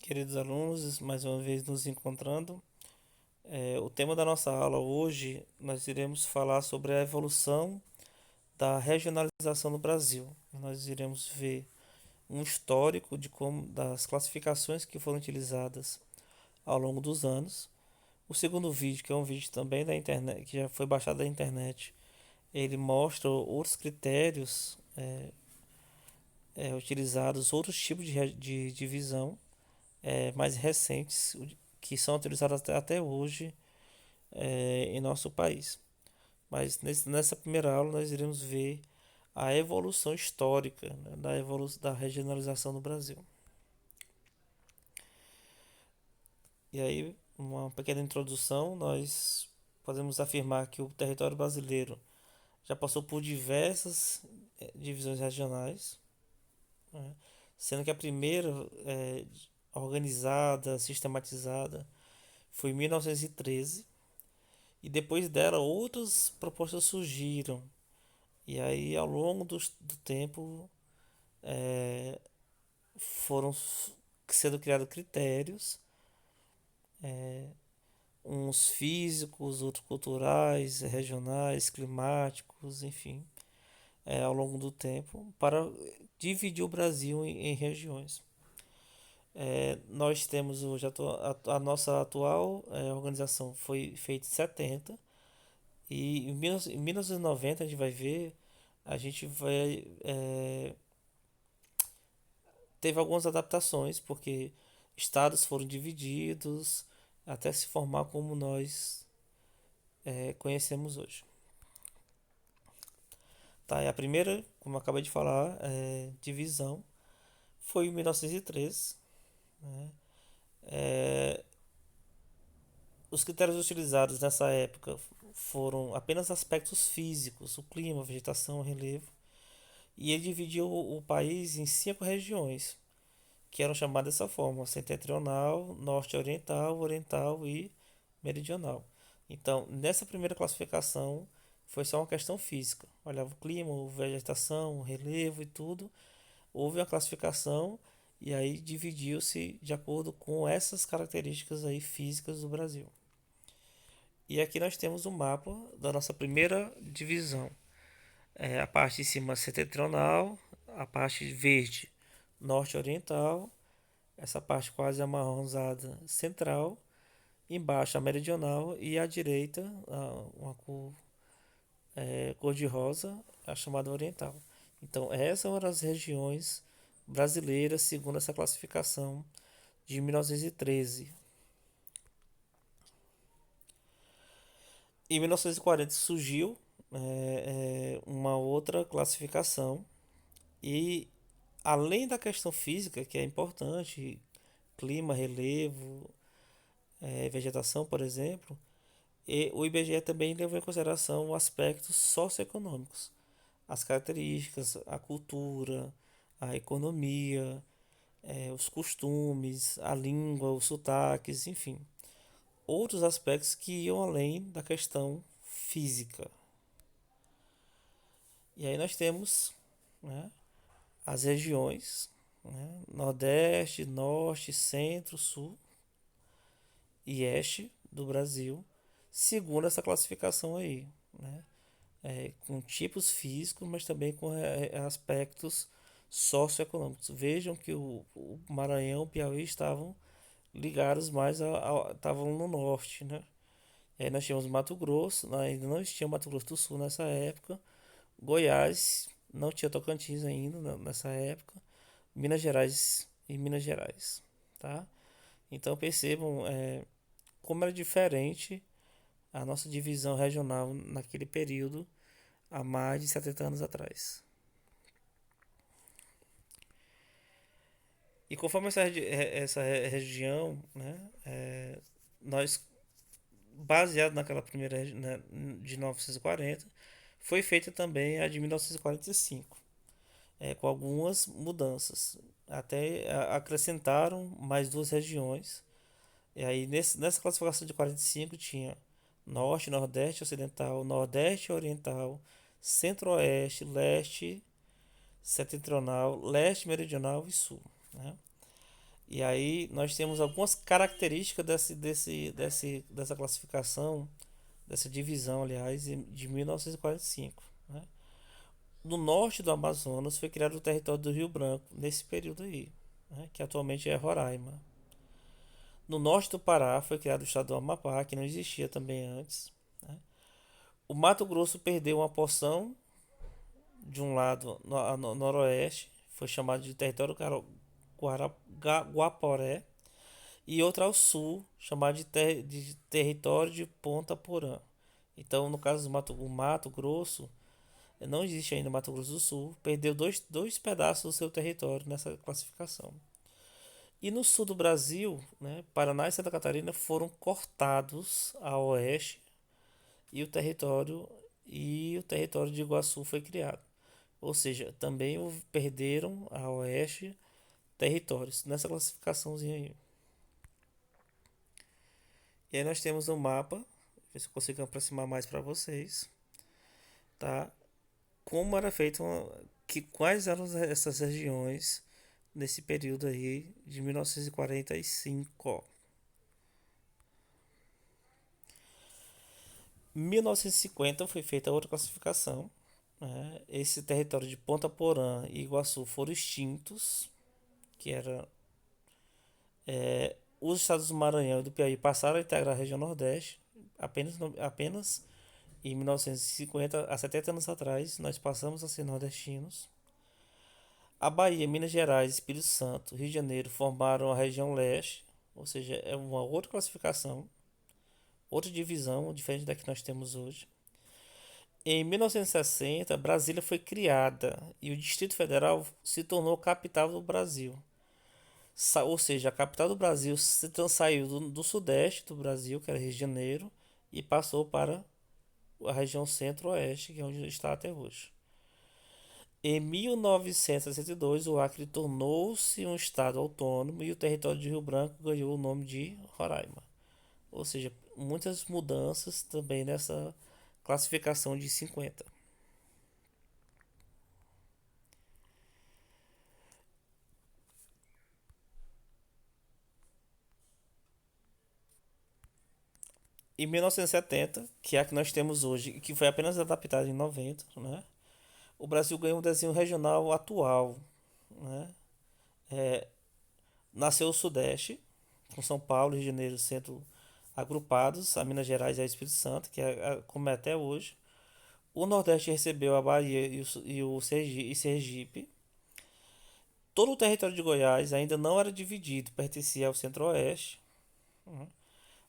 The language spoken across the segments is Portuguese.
Queridos alunos, mais uma vez nos encontrando. O tema da nossa aula hoje, nós iremos falar sobre a evolução da regionalização no Brasil. Nós iremos ver um histórico de como das classificações que foram utilizadas ao longo dos anos. O segundo vídeo, que é um vídeo também da internet, que já foi baixado da internet, ele mostra outros critérios utilizados, outros tipos de divisão mais recentes que são utilizados até hoje em nosso país. Mas nessa primeira aula nós iremos ver a evolução histórica, né, da regionalização no Brasil. E aí, uma pequena introdução, nós podemos afirmar que o território brasileiro já passou por diversas divisões regionais, né, sendo que a primeira organizada, sistematizada, foi em 1913, e depois dela outras propostas surgiram. E aí, ao longo do tempo, é, foram sendo criados critérios, uns físicos, outros culturais, regionais, climáticos, enfim, ao longo do tempo, para dividir o Brasil em regiões. Nós temos hoje a nossa atual organização foi feita em 70, e em 1990 a gente vai ver, a gente vai teve algumas adaptações, porque estados foram divididos até se formar como nós conhecemos hoje. Tá, e a primeira, como eu acabei de falar, divisão foi em 1913. Né? É, os critérios utilizados nessa época foram apenas aspectos físicos, o clima, a vegetação, o relevo, e ele dividiu o país em 5 regiões, que eram chamadas dessa forma: setentrional, norte-oriental, oriental e meridional. Então, nessa primeira classificação, foi só uma questão física. Olhava o clima, a vegetação, o relevo e tudo. Houve uma classificação e aí dividiu-se de acordo com essas características aí físicas do Brasil. E aqui nós temos o mapa da nossa primeira divisão. A parte de cima setentrional, a parte verde norte-oriental, essa parte quase amarronzada central, embaixo a meridional e à direita uma cor de rosa, a chamada oriental. Então essas são as regiões brasileiras segundo essa classificação de 1913. Em 1940 surgiu uma outra classificação, e além da questão física, que é importante, clima, relevo, vegetação, por exemplo, e o IBGE também levou em consideração aspectos socioeconômicos, as características, a cultura, a economia, os costumes, a língua, os sotaques, enfim, outros aspectos que iam além da questão física. E aí nós temos, né, as regiões, né, Nordeste, Norte, Centro, Sul e Este do Brasil, segundo essa classificação aí, né? Com tipos físicos, mas também com aspectos socioeconômicos. Vejam que o Maranhão e o Piauí estavam ligados mais estavam no norte, né? E aí nós tínhamos Mato Grosso, ainda não existia Mato Grosso do Sul nessa época, Goiás, não tinha Tocantins ainda nessa época, Minas Gerais e Minas Gerais, tá? Então percebam como era diferente a nossa divisão regional naquele período há mais de 70 anos atrás. E conforme essa região, né, nós, baseado naquela primeira né, de 1940, foi feita também a de 1945, com algumas mudanças. Até acrescentaram mais 2 regiões. E aí nessa classificação de 45 tinha Norte, Nordeste Ocidental, Nordeste Oriental, Centro-Oeste, Leste Setentrional, Leste Meridional e Sul, né? E aí nós temos algumas características dessa classificação, dessa divisão, aliás, de 1945. Né? No norte do Amazonas foi criado o território do Rio Branco, nesse período aí, né? Que atualmente é Roraima. No norte do Pará foi criado o estado do Amapá, que não existia também antes. Né? O Mato Grosso perdeu uma porção de um lado no noroeste, foi chamado de território Guaporé, e outra ao sul, chamado de território de Ponta Porã. Então, no caso do o Mato Grosso, não existe ainda Mato Grosso do Sul, perdeu dois pedaços do seu território nessa classificação. E no sul do Brasil, né, Paraná e Santa Catarina foram cortados a oeste e o território de Iguaçu foi criado. Ou seja, também perderam a oeste territórios nessa classificaçãozinha aí. E aí nós temos um mapa, ver se eu consigo aproximar mais para vocês, tá? Como era feito, quais eram essas regiões nesse período aí de 1945. 1950 foi feita outra classificação. Né? Esse território de Ponta Porã e Iguaçu foram extintos, que era os estados do Maranhão e do Piauí passaram a integrar a região Nordeste. Apenas em 1950, há 70 anos atrás, nós passamos a ser nordestinos. A Bahia, Minas Gerais, Espírito Santo, Rio de Janeiro formaram a região leste, ou seja, é uma outra classificação, outra divisão, diferente da que nós temos hoje. Em 1960, Brasília foi criada e o Distrito Federal se tornou capital do Brasil. Ou seja, a capital do Brasil saiu do sudeste do Brasil, que era Rio de Janeiro, e passou para a região centro-oeste, que é onde está até hoje. Em 1962, o Acre tornou-se um estado autônomo e o território de Rio Branco ganhou o nome de Roraima. Ou seja, muitas mudanças também nessa classificação de 50. Em 1970, que é a que nós temos hoje, e que foi apenas adaptada em 90, né? O Brasil ganhou um desenho regional atual. Né? Nasceu o Sudeste, com São Paulo, Rio de Janeiro, centro agrupados, a Minas Gerais e a Espírito Santo, que é como é até hoje. O Nordeste recebeu a Bahia e Sergipe. Todo o território de Goiás ainda não era dividido, pertencia ao Centro-Oeste.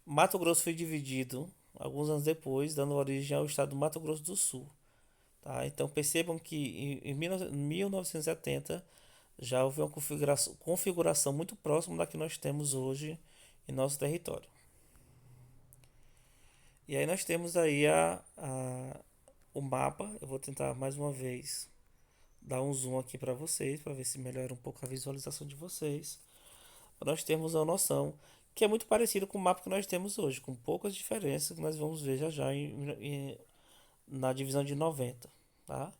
Mato Grosso foi dividido alguns anos depois, dando origem ao estado do Mato Grosso do Sul. Tá? Então percebam que em 1970 já houve uma configuração muito próxima da que nós temos hoje em nosso território. E aí nós temos aí o mapa. Eu vou tentar mais uma vez dar um zoom aqui para vocês, para ver se melhora um pouco a visualização de vocês. Para nós termos uma noção que é muito parecido com o mapa que nós temos hoje, com poucas diferenças que nós vamos ver já na divisão de 90, tá?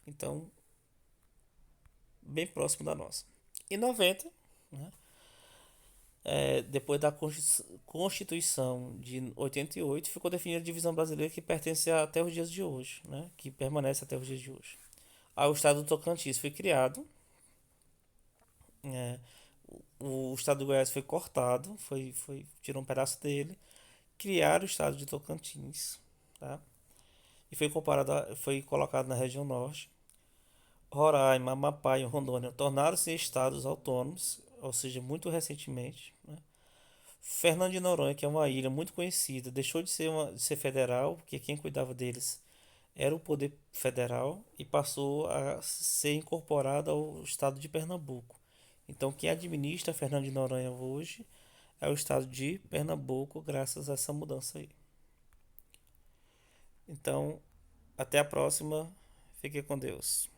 Então, bem próximo da nossa. Em 90, né, depois da Constituição de 88, ficou definida a divisão brasileira que pertence até os dias de hoje, né, que permanece até os dias de hoje. Aí o estado do Tocantins foi criado, é, o estado do Goiás foi cortado, tirou um pedaço dele, criaram o estado de Tocantins, tá? E foi colocado na região norte. Roraima, Amapá e Rondônia tornaram-se estados autônomos, ou seja, muito recentemente. Né? Fernando de Noronha, que é uma ilha muito conhecida, deixou de ser federal, porque quem cuidava deles era o poder federal e passou a ser incorporado ao estado de Pernambuco. Então, quem administra Fernando de Noronha hoje é o estado de Pernambuco, graças a essa mudança aí. Então, até a próxima. Fique com Deus.